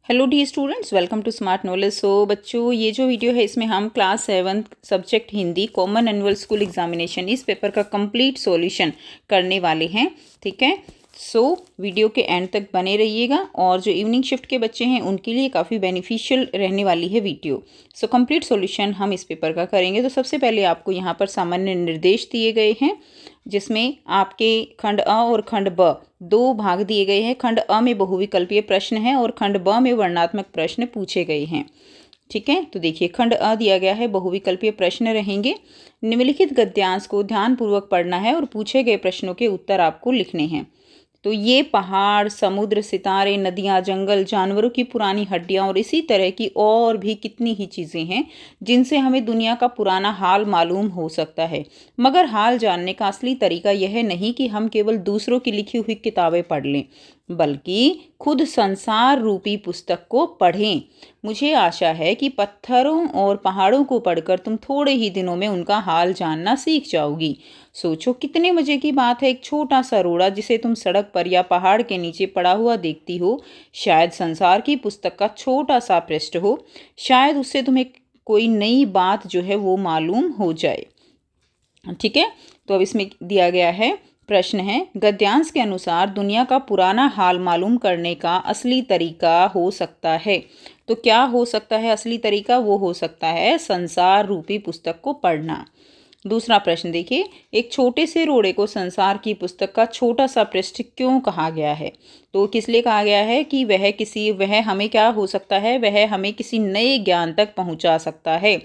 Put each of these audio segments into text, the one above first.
Hello the students, welcome to smart knowledge. बच्चों, ये जो वीडियो है इसमें हम class 7 subject Hindi common annual school examination इस पेपर का कंप्लीट सॉल्यूशन करने वाले हैं। ठीक है। वीडियो के एंड तक बने रहिएगा और जो इवनिंग शिफ्ट के बच्चे हैं उनके लिए काफ़ी बेनिफिशियल रहने वाली है वीडियो। कंप्लीट सॉल्यूशन हम इस पेपर का करेंगे। तो सबसे पहले आपको यहाँ पर सामान्य निर्देश दिए गए हैं जिसमें आपके खंड अ और खंड ब दो भाग दिए गए हैं। खंड अ में बहुविकल्पीय प्रश्न है और खंड ब में वर्णनात्मक प्रश्न पूछे गए हैं। ठीक है। तो देखिए, खंड अ दिया गया है, बहुविकल्पीय प्रश्न रहेंगे। निम्नलिखित गद्यांश को ध्यानपूर्वक पढ़ना है और पूछे गए प्रश्नों के उत्तर आपको लिखने हैं। तो ये पहाड़, समुद्र, सितारे, नदियाँ, जंगल, जानवरों की पुरानी हड्डियाँ और इसी तरह की और भी कितनी ही चीज़ें हैं जिनसे हमें दुनिया का पुराना हाल मालूम हो सकता है। मगर हाल जानने का असली तरीका यह नहीं कि हम केवल दूसरों की लिखी हुई किताबें पढ़ लें, बल्कि खुद संसार रूपी पुस्तक को पढ़ें। मुझे आशा है कि पत्थरों और पहाड़ों को पढ़कर तुम थोड़े ही दिनों में उनका हाल जानना सीख जाओगी। सोचो, कितने मजे की बात है। एक छोटा सा रोड़ा जिसे तुम सड़क पर या पहाड़ के नीचे पड़ा हुआ देखती हो, शायद संसार की पुस्तक का छोटा सा पृष्ठ हो। शायद उससे तुम्हें कोई नई बात जो है वो मालूम हो जाए। ठीक है। तो अब इसमें दिया गया है, प्रश्न है, गद्यांश के अनुसार दुनिया का पुराना हाल मालूम करने का असली तरीका हो सकता है। तो क्या हो सकता है असली तरीका? वो हो सकता है संसार रूपी पुस्तक को पढ़ना। दूसरा प्रश्न देखिए, एक छोटे से रोड़े को संसार की पुस्तक का छोटा सा पृष्ठ क्यों कहा गया है? तो किस लिए कहा गया है कि वह हमें क्या हो सकता है, वह हमें किसी नए ज्ञान तक पहुंचा सकता है।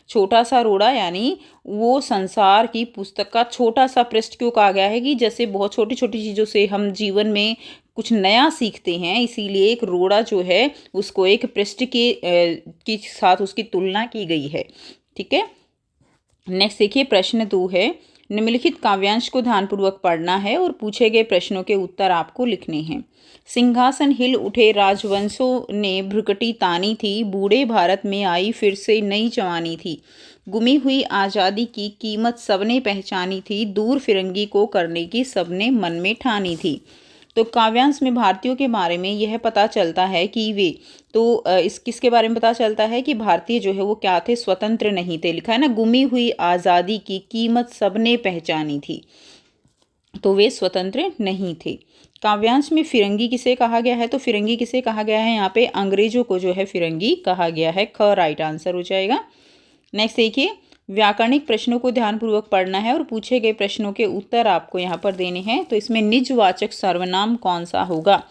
छोटा सा रोड़ा यानी वो संसार की पुस्तक का छोटा सा पृष्ठ क्यों कहा गया है कि जैसे बहुत छोटी छोटी चीज़ों से हम जीवन में कुछ नया सीखते हैं, इसीलिए एक रोड़ा जो है उसको एक पृष्ठ के साथ उसकी तुलना की गई है। ठीक है। नेक्स्ट देखिए, प्रश्न 2 है, निम्नलिखित काव्यांश को ध्यानपूर्वक पढ़ना है और पूछे गए प्रश्नों के उत्तर आपको लिखने हैं। सिंहासन हिल उठे राजवंशों ने भ्रुकटी तानी थी, बूढ़े भारत में आई फिर से नई जवानी थी। गुमी हुई आज़ादी की कीमत सबने पहचानी थी, दूर फिरंगी को करने की सबने मन में ठानी थी। तो काव्यांश में भारतीयों के बारे में यह पता चलता है कि वे इस किसके बारे में पता चलता है कि भारतीय जो है वो क्या थे? स्वतंत्र नहीं थे। लिखा है ना, गुमी हुई आज़ादी की कीमत सबने पहचानी थी, तो वे स्वतंत्र नहीं थे। काव्यांश में फिरंगी किसे कहा गया है? तो फिरंगी किसे कहा गया है? यहाँ पे अंग्रेजों को जो है फिरंगी कहा गया है। ख राइट आंसर हो जाएगा। नेक्स्ट देखिए, व्याकरणिक प्रश्नों को ध्यानपूर्वक पढ़ना है और पूछे गए प्रश्नों के उत्तर आपको यहाँ पर देने हैं। तो इसमें निजवाचक सर्वनाम कौन सा होगा?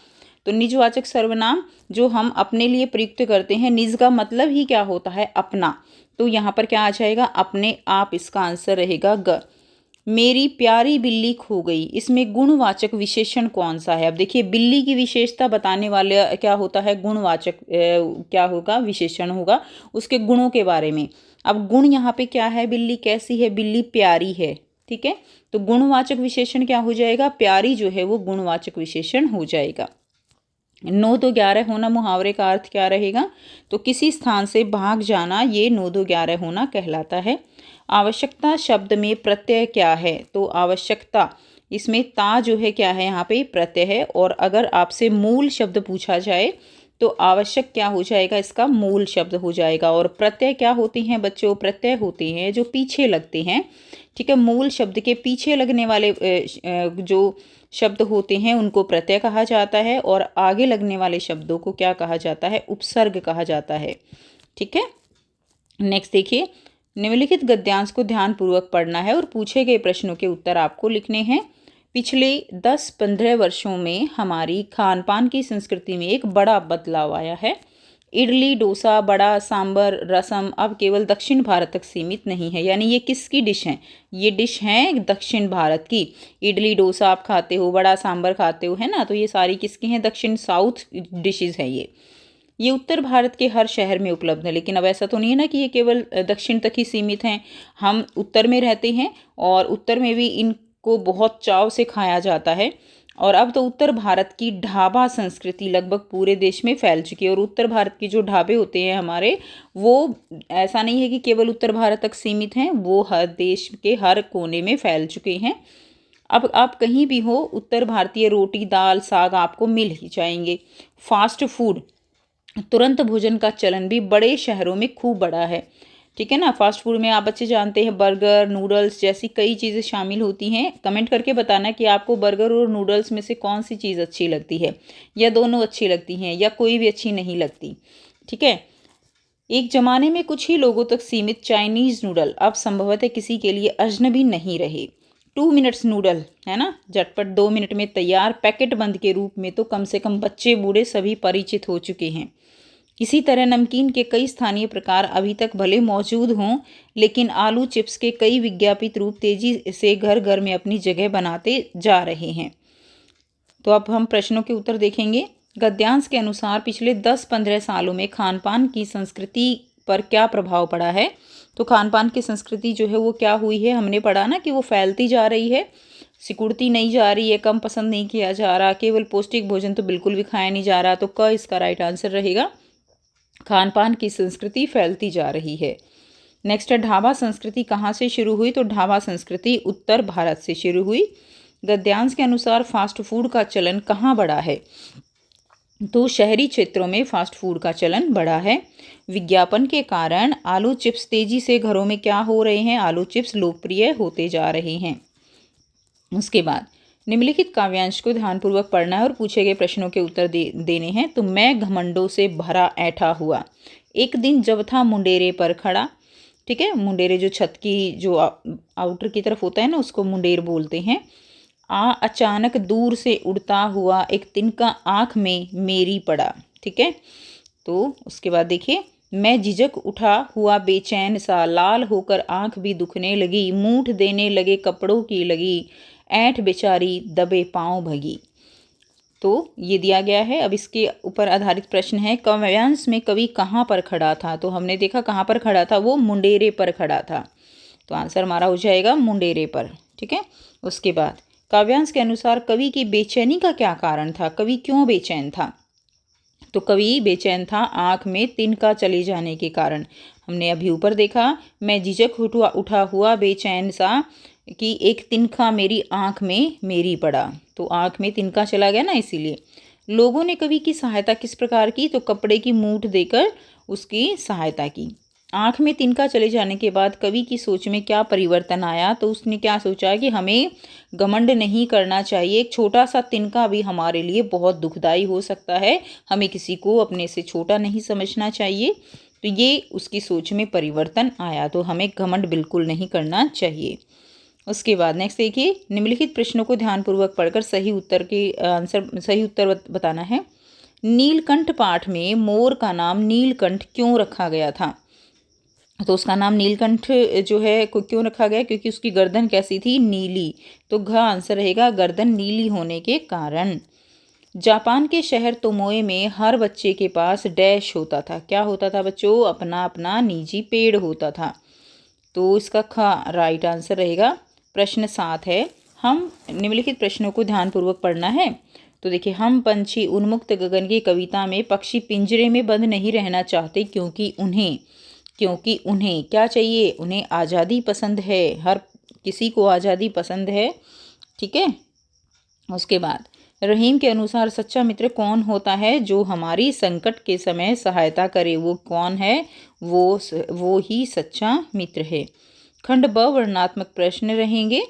तो निजवाचक सर्वनाम जो हम अपने लिए प्रयुक्त करते हैं, निज का मतलब ही क्या होता है? अपना। तो यहाँ पर क्या आ जाएगा? अपने आप इसका आंसर रहेगा ग। मेरी प्यारी बिल्ली खो गई, इसमें गुणवाचक विशेषण कौन सा है? अब देखिए, बिल्ली की विशेषता बताने वाले क्या होता है? गुणवाचक क्या होगा? विशेषण होगा उसके गुणों के बारे में। अब गुण यहाँ पे क्या है? बिल्ली कैसी है? बिल्ली प्यारी है। ठीक है। तो गुणवाचक विशेषण क्या हो जाएगा? प्यारी जो है वो गुणवाचक विशेषण हो जाएगा। 9 2 11 होना मुहावरे का अर्थ क्या रहेगा? तो किसी स्थान से भाग जाना, ये 9 2 11 होना कहलाता है। आवश्यकता शब्द में प्रत्यय क्या है? तो आवश्यकता, इसमें ता जो है क्या है? यहाँ पे प्रत्यय है। और अगर आपसे मूल शब्द पूछा जाए तो आवश्यक क्या हो जाएगा? इसका मूल शब्द हो जाएगा। और प्रत्यय क्या होते हैं बच्चों? प्रत्यय होते हैं जो पीछे लगते हैं। ठीक है। मूल शब्द के पीछे लगने वाले जो शब्द होते हैं उनको प्रत्यय कहा जाता है और आगे लगने वाले शब्दों को क्या कहा जाता है? उपसर्ग कहा जाता है। ठीक है। नेक्स्ट देखिए, निम्नलिखित गद्यांश को ध्यानपूर्वक पढ़ना है और पूछे गए प्रश्नों के उत्तर आपको लिखने हैं। पिछले 10-15 वर्षों में हमारी खान पान की संस्कृति में एक बड़ा बदलाव आया है। इडली, डोसा, बड़ा, सांबर, रसम अब केवल दक्षिण भारत तक सीमित नहीं है। यानी ये किसकी डिश है? ये डिश है दक्षिण भारत की। इडली डोसा आप खाते हो, बड़ा सांबर खाते हो, है ना? तो ये सारी किसकी हैं? दक्षिण साउथ डिशेज हैं ये उत्तर भारत के हर शहर में उपलब्ध है। लेकिन अब ऐसा तो नहीं है ना कि ये केवल दक्षिण तक ही सीमित हैं। हम उत्तर में रहते हैं और उत्तर में भी इनको बहुत चाव से खाया जाता है। और अब तो उत्तर भारत की ढाबा संस्कृति लगभग पूरे देश में फैल चुकी है। और उत्तर भारत की जो ढाबे होते हैं हमारे, वो ऐसा नहीं है कि केवल उत्तर भारत तक सीमित हैं, वो हर देश के हर कोने में फैल चुके हैं। अब आप कहीं भी हो, उत्तर भारतीय रोटी, दाल, साग आपको मिल ही जाएंगे। फास्ट फूड तुरंत भोजन का चलन भी बड़े शहरों में खूब बढ़ा है। ठीक है ना। फास्ट फूड में आप बच्चे जानते हैं बर्गर, नूडल्स जैसी कई चीज़ें शामिल होती हैं। कमेंट करके बताना कि आपको बर्गर और नूडल्स में से कौन सी चीज़ अच्छी लगती है, या दोनों अच्छी लगती हैं, या कोई भी अच्छी नहीं लगती। ठीक है। एक ज़माने में कुछ ही लोगों तक सीमित चाइनीज़ नूडल अब संभवतः किसी के लिए अजनबी नहीं रहे। 2 मिनट्स नूडल है ना, झटपट 2 मिनट में तैयार पैकेट बंद के रूप में तो कम से कम बच्चे बूढ़े सभी परिचित हो चुके हैं। इसी तरह नमकीन के कई स्थानीय प्रकार अभी तक भले मौजूद हों, लेकिन आलू चिप्स के कई विज्ञापित रूप तेजी से घर घर में अपनी जगह बनाते जा रहे हैं। तो अब हम प्रश्नों के उत्तर देखेंगे। गद्यांश के अनुसार पिछले 10-15 सालों में खान पान की संस्कृति पर क्या प्रभाव पड़ा है। तो खान पान की संस्कृति जो है वो क्या हुई है, हमने पढ़ा ना कि वो फैलती जा रही है, सिकुड़ती नहीं जा रही है, कम पसंद नहीं किया जा रहा, केवल पौष्टिक भोजन तो बिल्कुल भी खाया नहीं जा रहा। तो क इसका राइट आंसर रहेगा। खान पान की संस्कृति फैलती जा रही है। नेक्स्ट है ढाबा संस्कृति कहाँ से शुरू हुई। तो ढाबा संस्कृति उत्तर भारत से शुरू हुई। गद्यांश के अनुसार फास्ट फूड का चलन कहाँ बढ़ा है। तो शहरी क्षेत्रों में फास्ट फूड का चलन बढ़ा है। विज्ञापन के कारण आलू चिप्स तेजी से घरों में क्या हो रहे हैं, आलू चिप्स लोकप्रिय होते जा रहे हैं। उसके बाद निम्नलिखित काव्यांश को ध्यानपूर्वक पढ़ना है और पूछे गए प्रश्नों के उत्तर देने हैं। तो मैं घमंडों से भरा ऐठा हुआ, एक दिन जब था मुंडेरे पर खड़ा। ठीक है। मुंडेरे जो छत की जो आउटर की तरफ होता है ना, उसको मुंडेर बोलते हैं। अचानक दूर से उड़ता हुआ एक तिनका आँख में मेरी पड़ा। ठीक है। तो उसके बाद देखिए, मैं झिझक उठा हुआ बेचैन सा, लाल होकर आँख भी दुखने लगी, मूठ देने लगे कपड़ों की लगी, ऐंठ बेचारी दबे पाँव भगी। तो ये दिया गया है। अब इसके ऊपर आधारित प्रश्न है, काव्यांश में कवि कहाँ पर खड़ा था। तो हमने देखा कहाँ पर खड़ा था, वो मुंडेरे पर खड़ा था। तो आंसर हमारा हो जाएगा मुंडेरे पर। ठीक है। उसके बाद काव्यांश के अनुसार कवि की बेचैनी का क्या कारण था, कवि क्यों बेचैन था। तो कवि बेचैन था आँख में तिनका चले जाने के कारण। हमने अभी ऊपर देखा, मैं झिझक उठा हुआ बेचैन सा कि एक तिनका मेरी आँख में मेरी पड़ा। तो आँख में तिनका चला गया ना, इसीलिए। लोगों ने कवि की सहायता किस प्रकार की। तो कपड़े की मूठ देकर उसकी सहायता की। आँख में तिनका चले जाने के बाद कवि की सोच में क्या परिवर्तन आया। तो उसने क्या सोचा कि हमें घमंड नहीं करना चाहिए, एक छोटा सा तिनका भी हमारे लिए बहुत दुखदाई हो सकता है, हमें किसी को अपने से छोटा नहीं समझना चाहिए। तो ये उसकी सोच में परिवर्तन आया। तो हमें घमंड बिल्कुल नहीं करना चाहिए। उसके बाद नेक्स्ट देखिए, निम्नलिखित प्रश्नों को ध्यानपूर्वक पढ़कर सही उत्तर बताना है। नीलकंठ पाठ में मोर का नाम नीलकंठ क्यों रखा गया था। तो उसका नाम नीलकंठ जो है क्यों रखा गया, क्योंकि उसकी गर्दन कैसी थी, नीली। तो घ आंसर रहेगा, गर्दन नीली होने के कारण। जापान के शहर तोमोए में हर बच्चे के पास डैश होता था। क्या होता था बच्चों, अपना अपना निजी पेड़ होता था। तो इसका ख राइट आंसर रहेगा। प्रश्न 7 है, हम निम्नलिखित प्रश्नों को ध्यानपूर्वक पढ़ना है। तो देखिए, हम पंछी उन्मुक्त गगन की कविता में पक्षी पिंजरे में बंद नहीं रहना चाहते, क्योंकि उन्हें क्या चाहिए, उन्हें आज़ादी पसंद है। हर किसी को आज़ादी पसंद है। ठीक है। उसके बाद रहीम के अनुसार सच्चा मित्र कौन होता है, जो हमारी संकट के समय सहायता करे। वो कौन है, वो ही सच्चा मित्र है। खंड ब वर्णनात्मक प्रश्न रहेंगे।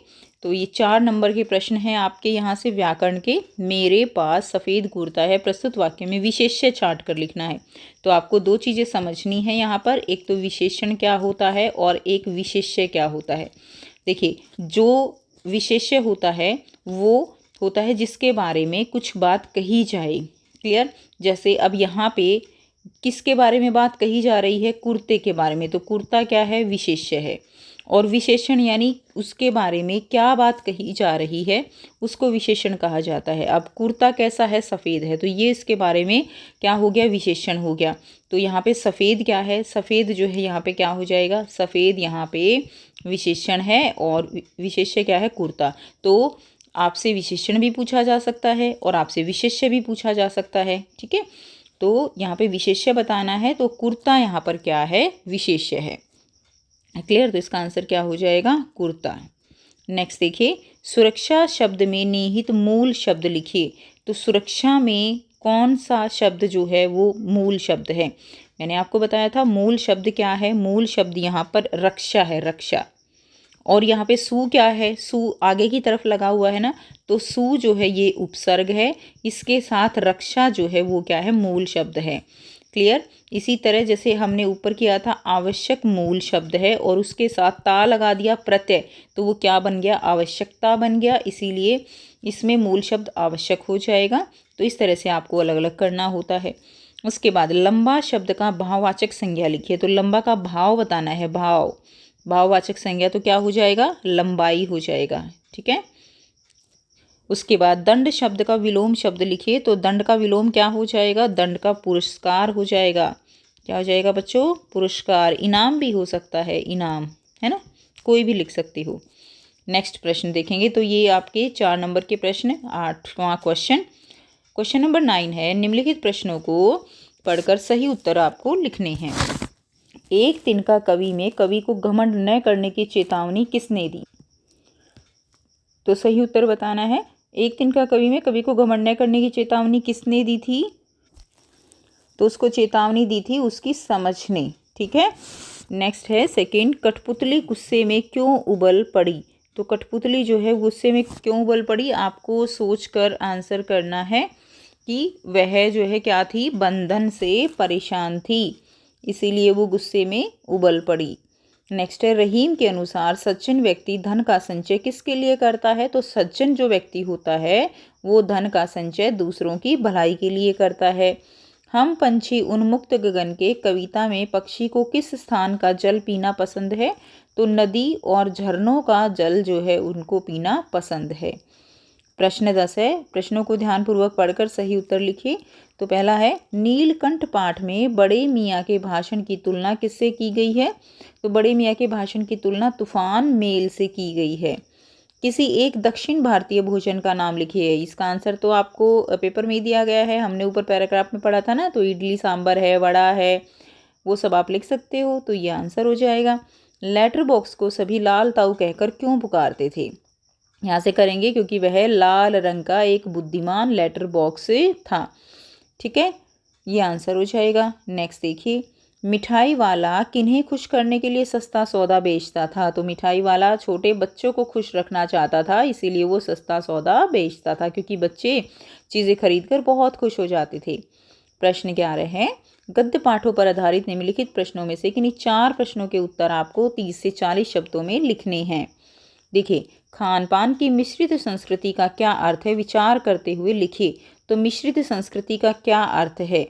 तो ये 4 नंबर के प्रश्न हैं आपके यहाँ से व्याकरण के। मेरे पास सफ़ेद कुर्ता है, प्रस्तुत वाक्य में विशेष्य छांट कर लिखना है। तो आपको 2 चीज़ें समझनी है यहाँ पर, एक तो विशेषण क्या होता है और एक विशेष्य क्या होता है। देखिए, जो विशेष्य होता है वो होता है जिसके बारे में कुछ बात कही जाए। क्लियर। जैसे अब यहाँ पे किसके बारे में बात कही जा रही है, कुर्ते के बारे में। तो कुर्ता क्या है, विशेष्य है। और विशेषण यानी उसके बारे में क्या बात कही जा रही है, उसको विशेषण कहा जाता है। अब कुर्ता कैसा है, सफ़ेद है, तो ये इसके बारे में क्या हो गया, विशेषण हो गया। तो यहाँ पे सफ़ेद क्या है, सफ़ेद जो है यहाँ पे क्या हो जाएगा, सफ़ेद यहाँ पे विशेषण है और विशेष्य क्या है, कुर्ता। तो आपसे विशेषण भी पूछा जा सकता है और आपसे विशेष्य भी पूछा जा सकता है। ठीक है। तो यहाँ पे विशेष्य बताना है, तो कुर्ता यहाँ पर क्या है, विशेष्य है। क्लियर। तो इसका आंसर क्या हो जाएगा, कुर्ता। नेक्स्ट देखिए, सुरक्षा शब्द में निहित मूल शब्द लिखिए। तो सुरक्षा में कौन सा शब्द जो है वो मूल शब्द है। मैंने आपको बताया था मूल शब्द क्या है। मूल शब्द यहाँ पर रक्षा है, रक्षा। और यहाँ पे सु क्या है, सु आगे की तरफ लगा हुआ है ना, तो सु जो है ये उपसर्ग है, इसके साथ रक्षा जो है वो क्या है, मूल शब्द है। क्लियर। इसी तरह जैसे हमने ऊपर किया था आवश्यक मूल शब्द है और उसके साथ ता लगा दिया प्रत्यय, तो वो क्या बन गया, आवश्यकता बन गया, इसीलिए इसमें मूल शब्द आवश्यक हो जाएगा। तो इस तरह से आपको अलग अलग करना होता है। उसके बाद लंबा शब्द का भाववाचक संज्ञा लिखिए। तो लंबा का भाव बताना है, भाव, भाववाचक संज्ञा तो क्या हो जाएगा, लंबाई हो जाएगा। ठीक है। उसके बाद दंड शब्द का विलोम शब्द लिखिए। तो दंड का विलोम क्या हो जाएगा, दंड का पुरस्कार हो जाएगा। क्या हो जाएगा बच्चों, पुरस्कार। इनाम भी हो सकता है, इनाम, है ना, कोई भी लिख सकती हो। नेक्स्ट प्रश्न देखेंगे। तो ये आपके 4 नंबर के प्रश्न। 8वां क्वेश्चन नंबर 9 है, निम्नलिखित प्रश्नों को पढ़कर सही उत्तर आपको लिखने हैं। एक तिनका कवि में कवि को घमंड न करने की चेतावनी किसने दी। तो सही उत्तर बताना है। एक तिनका कवि में कवि को घमंड न करने की चेतावनी किसने दी थी, तो उसको चेतावनी दी थी उसकी समझ ने। ठीक है। नेक्स्ट है सेकंड, कठपुतली गुस्से में क्यों उबल पड़ी। तो कठपुतली जो है गुस्से में क्यों उबल पड़ी, आपको सोचकर आंसर करना है कि वह जो है क्या थी, बंधन से परेशान थी, इसीलिए वो गुस्से में उबल पड़ी। नेक्स्ट है, रहीम के अनुसार सज्जन व्यक्ति धन का संचय किसके लिए करता है। तो सज्जन जो व्यक्ति होता है वो धन का संचय दूसरों की भलाई के लिए करता है। हम पंछी उन्मुक्त गगन के कविता में पक्षी को किस स्थान का जल पीना पसंद है। तो नदी और झरनों का जल जो है उनको पीना पसंद है। प्रश्न 10 है, प्रश्नों को ध्यानपूर्वक पढ़कर सही उत्तर लिखिए। तो पहला है, नीलकंठ पाठ में बड़े मियाँ के भाषण की तुलना किससे की गई है। तो बड़े मियाँ के भाषण की तुलना तूफान मेल से की गई है। किसी एक दक्षिण भारतीय भोजन का नाम लिखिए। इसका आंसर तो आपको पेपर में ही दिया गया है, हमने ऊपर पैराग्राफ में पढ़ा था ना। तो इडली सांभर है, वड़ा है, वो सब आप लिख सकते हो, तो ये आंसर हो जाएगा। लेटर बॉक्स को सभी लाल ताऊ कहकर क्यों पुकारते थे। यहाँ से करेंगे क्योंकि वह लाल रंग का एक बुद्धिमान लेटर बॉक्स था। ठीक है, ये आंसर हो जाएगा। नेक्स्ट देखिए, मिठाई वाला किन्हें खुश करने के लिए सस्ता सौदा बेचता था। तो मिठाई वाला छोटे बच्चों को खुश रखना चाहता था, इसीलिए वो सस्ता सौदा बेचता था, क्योंकि बच्चे चीज़ें खरीदकर बहुत खुश हो जाते थे। प्रश्न 11 है, गद्य पाठों पर आधारित निम्नलिखित प्रश्नों में से किन्हीं 4 प्रश्नों के उत्तर आपको 30 से 40 शब्दों में लिखने हैं। देखिए, खान पान की मिश्रित संस्कृति का क्या अर्थ है, विचार करते हुए लिखिए। तो मिश्रित संस्कृति का क्या अर्थ है।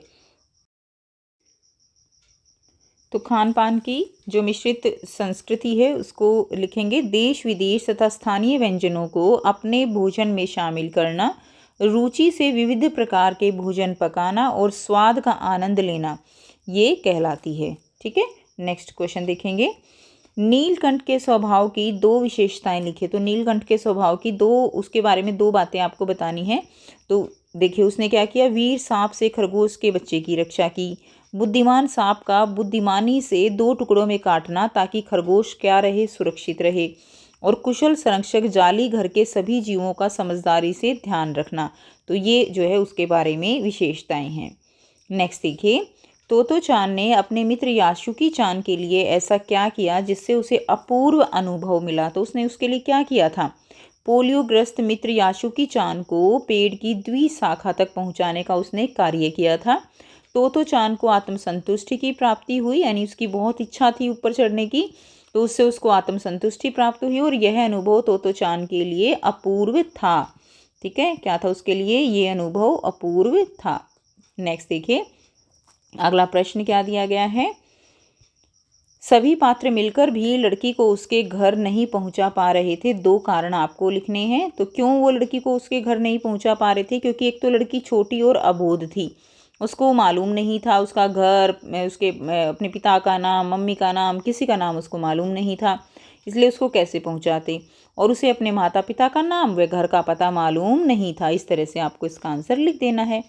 तो खान पान की जो मिश्रित संस्कृति है उसको लिखेंगे, देश विदेश तथा स्थानीय व्यंजनों को अपने भोजन में शामिल करना, रुचि से विविध प्रकार के भोजन पकाना और स्वाद का आनंद लेना, ये कहलाती है। ठीक है। नेक्स्ट क्वेश्चन देखेंगे, नीलकंठ के स्वभाव की 2 विशेषताएं लिखिए। तो नीलकंठ के स्वभाव की उसके बारे में 2 बातें आपको बतानी है। तो देखिए, उसने क्या किया, वीर सांप से खरगोश के बच्चे की रक्षा की, बुद्धिमान सांप का बुद्धिमानी से 2 टुकड़ों में काटना ताकि खरगोश क्या रहे, सुरक्षित रहे, और कुशल संरक्षक जाली घर के सभी जीवों का समझदारी से ध्यान रखना। तो ये जो है उसके बारे में विशेषताएं हैं। नेक्स्ट देखिए, तोतो चान ने अपने मित्र यासुकी चान के लिए ऐसा क्या किया जिससे उसे अपूर्व अनुभव मिला। तो उसने उसके लिए क्या किया था, पोलियोग्रस्त मित्र यासुकी चान को पेड़ की द्विशाखा तक पहुंचाने का उसने कार्य किया था। तोतो चान को आत्मसंतुष्टि की प्राप्ति हुई, यानी उसकी बहुत इच्छा थी ऊपर चढ़ने की, तो उससे उसको आत्मसंतुष्टि प्राप्त हुई और यह अनुभव तोतो चान के लिए अपूर्व था। ठीक है, क्या था उसके लिए, ये अनुभव अपूर्व था। नेक्स्ट देखिए, अगला प्रश्न क्या दिया गया है, सभी पात्र मिलकर भी लड़की को उसके घर नहीं पहुंचा पा रहे थे, 2 कारण आपको लिखने हैं। तो क्यों वो लड़की को उसके घर नहीं पहुंचा पा रहे थे, क्योंकि एक तो लड़की छोटी और अबोध थी, उसको मालूम नहीं था उसका घर, उसके अपने पिता का नाम, मम्मी का नाम, किसी का नाम उसको मालूम नहीं था, इसलिए उसको कैसे पहुंचाते, और उसे अपने माता पिता का नाम व घर का पता मालूम नहीं था। इस तरह से आपको इसका आंसर लिख देना है।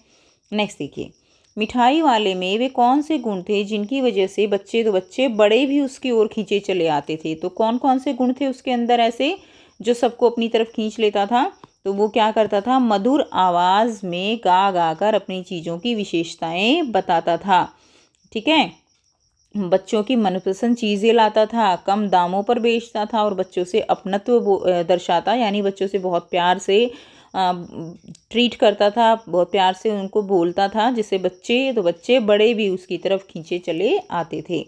नेक्स्ट देखिए, मिठाई वाले में वे कौन से गुण थे जिनकी वजह से बच्चे बड़े भी उसकी ओर खींचे चले आते थे। तो कौन कौन से गुण थे उसके अंदर ऐसे जो सबको अपनी तरफ खींच लेता था। तो वो क्या करता था, मधुर आवाज़ में गा गा कर अपनी चीज़ों की विशेषताएं बताता था। ठीक है, बच्चों की मनपसंद चीज़ें लाता था, कम दामों पर बेचता था और बच्चों से अपनत्व दर्शाता, यानी बच्चों से बहुत प्यार से ट्रीट करता था, बहुत प्यार से उनको बोलता था, जिससे बच्चे बड़े भी उसकी तरफ खींचे चले आते थे।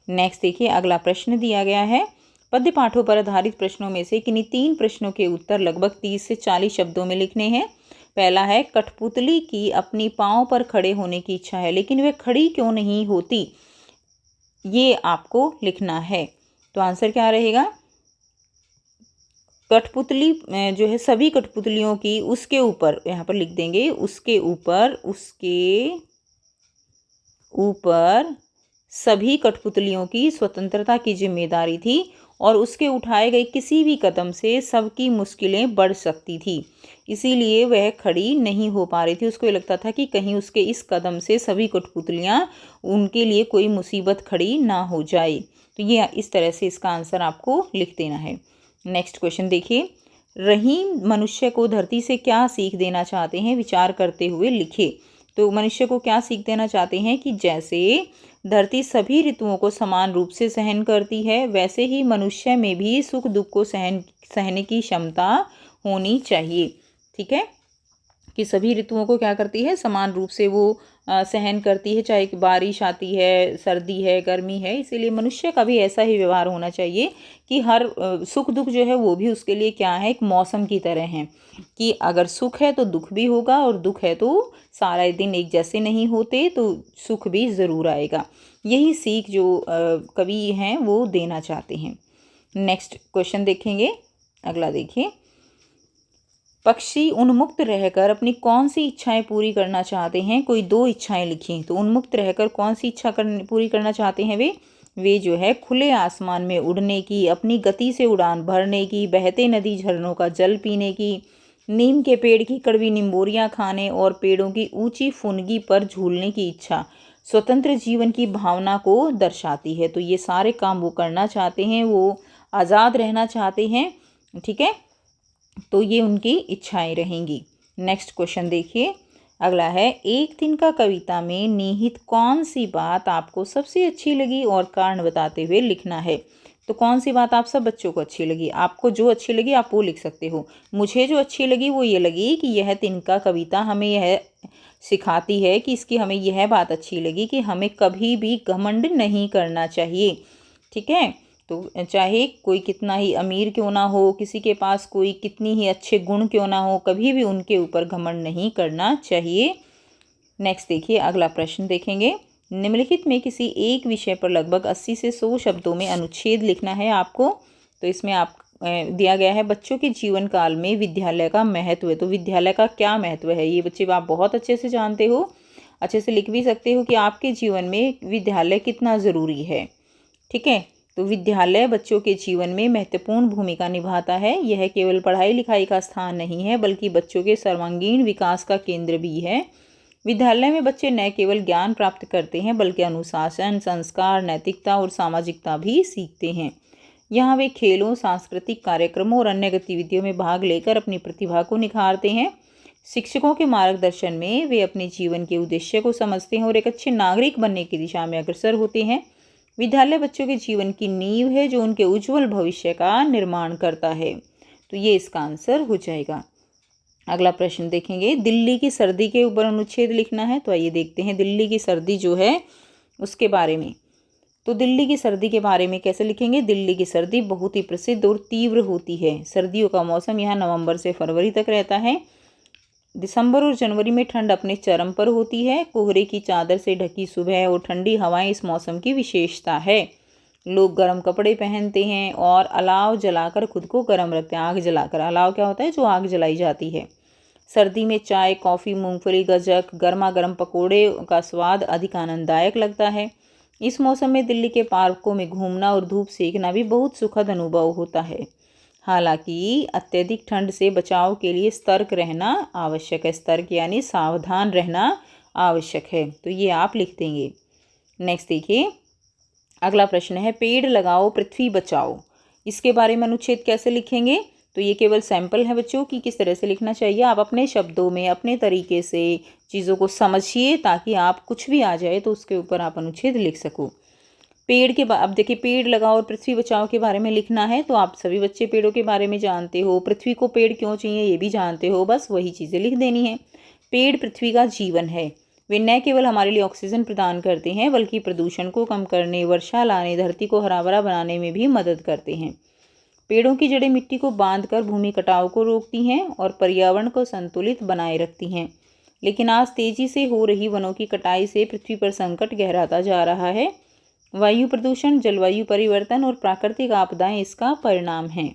नेक्स्ट देखिए, अगला प्रश्न दिया गया है, पद्य पाठों पर आधारित प्रश्नों में से किन्हीं 3 प्रश्नों के उत्तर लगभग 30 से 40 शब्दों में लिखने हैं। पहला है, कठपुतली की अपनी पाँव पर खड़े होने की इच्छा है, लेकिन वह खड़ी क्यों नहीं होती, ये आपको लिखना है। तो आंसर क्या रहेगा, कठपुतली जो है सभी कठपुतलियों की उसके ऊपर, यहाँ पर लिख देंगे उसके ऊपर सभी कठपुतलियों की स्वतंत्रता की जिम्मेदारी थी और उसके उठाए गए किसी भी कदम से सबकी मुश्किलें बढ़ सकती थी, इसीलिए वह खड़ी नहीं हो पा रही थी। उसको ये लगता था कि कहीं उसके इस कदम से सभी कठपुतलियाँ उनके लिए कोई मुसीबत खड़ी ना हो जाए। तो ये इस तरह से इसका आंसर आपको लिख देना है। नेक्स्ट क्वेश्चन देखिए, रहीम मनुष्य को धरती से क्या सीख देना चाहते हैं, विचार करते हुए लिखे। तो मनुष्य को क्या सीख देना चाहते हैं कि जैसे धरती सभी ऋतुओं को समान रूप से सहन करती है, वैसे ही मनुष्य में भी सुख दुख को सहने की क्षमता होनी चाहिए। ठीक है, कि सभी ऋतुओं को क्या करती है, समान रूप से वो सहन करती है, चाहे बारिश आती है, सर्दी है, गर्मी है, इसीलिए मनुष्य का भी ऐसा ही व्यवहार होना चाहिए कि हर सुख दुख जो है वो भी उसके लिए क्या है, एक मौसम की तरह है, कि अगर सुख है तो दुख भी होगा और दुख है तो सारा दिन एक जैसे नहीं होते, तो सुख भी ज़रूर आएगा। यही सीख जो कवि हैं वो देना चाहते हैं। नेक्स्ट क्वेश्चन देखेंगे, अगला देखिए, पक्षी उन्मुक्त रहकर अपनी कौन सी इच्छाएं पूरी करना चाहते हैं, कोई 2 इच्छाएं लिखी। तो उन्मुक्त रहकर कौन सी इच्छा पूरी करना चाहते हैं वे जो है खुले आसमान में उड़ने की, अपनी गति से उड़ान भरने की, बहते नदी झरनों का जल पीने की, नीम के पेड़ की कड़वी निम्बोरियाँ खाने और पेड़ों की ऊंची फुनगी पर झूलने की इच्छा स्वतंत्र जीवन की भावना को दर्शाती है। तो ये सारे काम वो करना चाहते हैं, वो आज़ाद रहना चाहते हैं। ठीक है, तो ये उनकी इच्छाएं रहेंगी। नेक्स्ट क्वेश्चन देखिए, अगला है, एक दिन का कविता में निहित कौन सी बात आपको सबसे अच्छी लगी और कारण बताते हुए लिखना है। तो कौन सी बात आप सब बच्चों को अच्छी लगी, आपको जो अच्छी लगी आप वो लिख सकते हो। मुझे जो अच्छी लगी वो ये लगी कि यह तिनका कविता हमें यह सिखाती है कि इसकी हमें यह बात अच्छी लगी कि हमें कभी भी घमंड नहीं करना चाहिए। ठीक है, तो चाहे कोई कितना ही अमीर क्यों ना हो, किसी के पास कोई कितनी ही अच्छे गुण क्यों ना हो, कभी भी उनके ऊपर घमंड नहीं करना चाहिए। नेक्स्ट देखिए, अगला प्रश्न देखेंगे, निम्नलिखित में किसी एक विषय पर लगभग 80 से 100 शब्दों में अनुच्छेद लिखना है आपको। तो इसमें आप दिया गया है, बच्चों के जीवन काल में विद्यालय का महत्व है। तो विद्यालय का क्या महत्व है, ये बच्चे आप बहुत अच्छे से जानते हो, अच्छे से लिख भी सकते हो कि आपके जीवन में विद्यालय कितना ज़रूरी है। ठीक है, तो विद्यालय बच्चों के जीवन में महत्वपूर्ण भूमिका निभाता है। यह केवल पढ़ाई लिखाई का स्थान नहीं है, बल्कि बच्चों के सर्वांगीण विकास का केंद्र भी है। विद्यालय में बच्चे न केवल ज्ञान प्राप्त करते हैं, बल्कि अनुशासन, संस्कार, नैतिकता और सामाजिकता भी सीखते हैं। यहाँ वे खेलों, सांस्कृतिक कार्यक्रमों और अन्य गतिविधियों में भाग लेकर अपनी प्रतिभा को निखारते हैं। शिक्षकों के मार्गदर्शन में वे अपने जीवन के उद्देश्य को समझते हैं और एक अच्छे नागरिक बनने की दिशा में अग्रसर होते हैं। विद्यालय बच्चों के जीवन की नींव है जो उनके उज्जवल भविष्य का निर्माण करता है। तो ये इसका आंसर हो जाएगा। अगला प्रश्न देखेंगे, दिल्ली की सर्दी के ऊपर अनुच्छेद लिखना है। तो आइए देखते हैं दिल्ली की सर्दी जो है उसके बारे में। तो दिल्ली की सर्दी के बारे में कैसे लिखेंगे, दिल्ली की सर्दी बहुत ही प्रसिद्ध और तीव्र होती है। सर्दियों का मौसम यहाँ नवंबर से फरवरी तक रहता है। दिसंबर और जनवरी में ठंड अपने चरम पर होती है। कोहरे की चादर से ढकी सुबह और ठंडी हवाएं इस मौसम की विशेषता है। लोग गर्म कपड़े पहनते हैं और अलाव जलाकर खुद को गर्म रखते हैं। आग जलाकर, अलाव क्या होता है, जो आग जलाई जाती है। सर्दी में चाय, कॉफ़ी, मूंगफली, गज्जक, गर्मा गर्म पकोड़े का स्वाद अधिक आनंददायक लगता है। इस मौसम में दिल्ली के पार्कों में घूमना और धूप सेकना भी बहुत सुखद अनुभव होता है। हालांकि अत्यधिक ठंड से बचाव के लिए सतर्क रहना आवश्यक है। सतर्क यानी सावधान रहना आवश्यक है। तो ये आप लिख देंगे। नेक्स्ट देखिए, अगला प्रश्न है, पेड़ लगाओ पृथ्वी बचाओ। इसके बारे में अनुच्छेद कैसे लिखेंगे। तो ये केवल सैंपल है बच्चों कि किस तरह से लिखना चाहिए। आप अपने शब्दों में अपने तरीके से चीज़ों को समझिए ताकि आप कुछ भी आ जाए तो उसके ऊपर आप अनुच्छेद लिख सको। पेड़ के अब देखिए, पेड़ लगाओ और पृथ्वी बचाओ के बारे में लिखना है, तो आप सभी बच्चे पेड़ों के बारे में जानते हो, पृथ्वी को पेड़ क्यों चाहिए ये भी जानते हो, बस वही चीज़ें लिख देनी है। पेड़ पृथ्वी का जीवन है। वे न केवल हमारे लिए ऑक्सीजन प्रदान करते हैं बल्कि प्रदूषण को कम करने, वर्षा लाने, धरती को हरा भरा बनाने में भी मदद करते हैं। पेड़ों की जड़ें मिट्टी को बांधकर भूमि कटाव को रोकती हैं और पर्यावरण को संतुलित बनाए रखती हैं। लेकिन आज तेजी से हो रही वनों की कटाई से पृथ्वी पर संकट गहराता जा रहा है। वायु प्रदूषण, जलवायु परिवर्तन और प्राकृतिक आपदाएं इसका परिणाम हैं।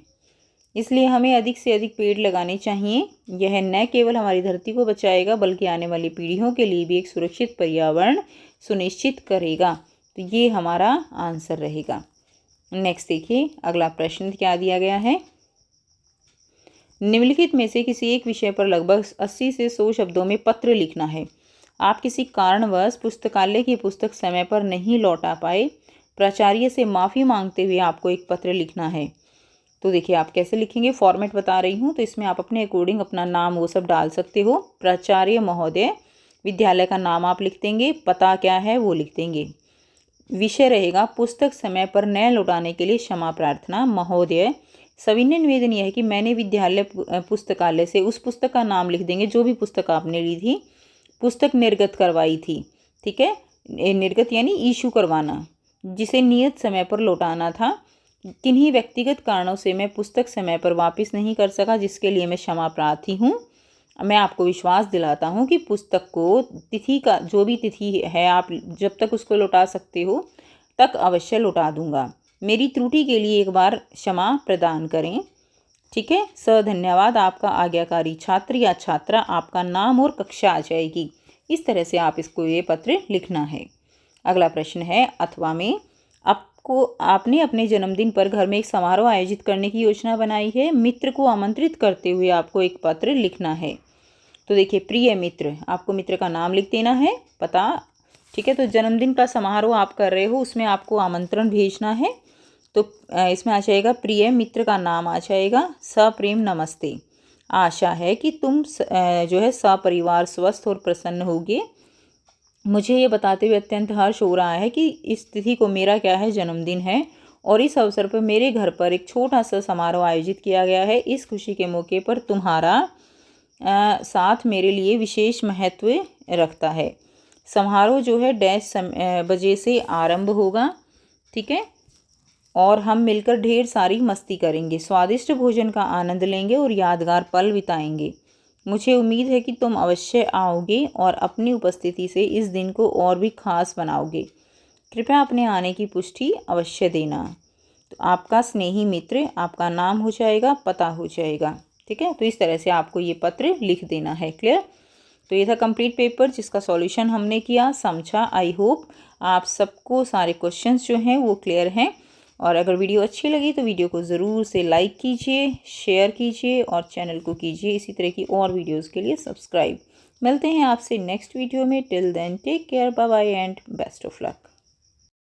इसलिए हमें अधिक से अधिक पेड़ लगाने चाहिए। यह न केवल हमारी धरती को बचाएगा बल्कि आने वाली पीढ़ियों के लिए भी एक सुरक्षित पर्यावरण सुनिश्चित करेगा। तो ये हमारा आंसर रहेगा। नेक्स्ट देखिए, अगला प्रश्न क्या दिया गया है। निम्नलिखित में से किसी एक विषय पर लगभग 80 से 100 शब्दों में पत्र लिखना है। आप किसी कारणवश पुस्तकालय की पुस्तक समय पर नहीं लौटा पाए, प्राचार्य से माफ़ी मांगते हुए आपको एक पत्र लिखना है। तो देखिए आप कैसे लिखेंगे, फॉर्मेट बता रही हूँ, तो इसमें आप अपने अकॉर्डिंग अपना नाम वो सब डाल सकते हो। प्राचार्य महोदय, विद्यालय का नाम आप लिख देंगे, पता क्या है वो लिख देंगे। विषय रहेगा पुस्तक समय पर न लौटाने के लिए क्षमा प्रार्थना। महोदय, सविनय निवेदन यह है कि मैंने विद्यालय पुस्तकालय से उस पुस्तक का नाम लिख देंगे जो भी पुस्तक आपने ली थी, पुस्तक निर्गत करवाई थी, ठीक है, निर्गत यानी इशू करवाना, जिसे नियत समय पर लौटाना था। किन्हीं व्यक्तिगत कारणों से मैं पुस्तक समय पर वापस नहीं कर सका, जिसके लिए मैं क्षमा प्रार्थी हूँ। मैं आपको विश्वास दिलाता हूँ कि पुस्तक को तिथि का जो भी तिथि है आप जब तक उसको लौटा सकते हो तक अवश्य लौटा दूंगा। मेरी त्रुटि के लिए एक बार क्षमा प्रदान करें, ठीक है। धन्यवाद, आपका आज्ञाकारी छात्र या छात्रा, आपका नाम और कक्षा आ जाएगी। इस तरह से आप इसको ये पत्र लिखना है। अगला प्रश्न है, अथवा में आपने अपने जन्मदिन पर घर में एक समारोह आयोजित करने की योजना बनाई है। मित्र को आमंत्रित करते हुए आपको एक पत्र लिखना है। तो देखिए, प्रिय मित्र, आपको मित्र का नाम लिख देना है, पता, ठीक है। तो जन्मदिन का समारोह आप कर रहे हो, उसमें आपको आमंत्रण भेजना है, तो इसमें आ जाएगा प्रिय मित्र का नाम आ जाएगा, सप्रेम नमस्ते। आशा है कि तुम जो है सपरिवार स्वस्थ और प्रसन्न होगे। मुझे ये बताते हुए अत्यंत हर्ष हो रहा है कि इस तिथि को मेरा क्या है जन्मदिन है और इस अवसर पर मेरे घर पर एक छोटा सा समारोह आयोजित किया गया है। इस खुशी के मौके पर तुम्हारा साथ मेरे लिए विशेष महत्व रखता है। समारोह जो है डैश बजे से आरंभ होगा, ठीक है, और हम मिलकर ढेर सारी मस्ती करेंगे, स्वादिष्ट भोजन का आनंद लेंगे और यादगार पल बिताएंगे। मुझे उम्मीद है कि तुम अवश्य आओगे और अपनी उपस्थिति से इस दिन को और भी खास बनाओगे। कृपया अपने आने की पुष्टि अवश्य देना। तो आपका स्नेही मित्र, आपका नाम हो जाएगा, पता हो जाएगा, ठीक है। तो इस तरह से आपको ये पत्र लिख देना है। क्लियर? तो ये था कंप्लीट पेपर जिसका सॉल्यूशन हमने किया, समझा। आई होप आप सबको सारे क्वेश्चंस जो हैं वो क्लियर हैं। और अगर वीडियो अच्छी लगी तो वीडियो को ज़रूर से लाइक कीजिए, शेयर कीजिए और चैनल को कीजिए इसी तरह की और वीडियोस के लिए सब्सक्राइब। मिलते हैं आपसे नेक्स्ट वीडियो में। Till then take care, bye bye and best of luck.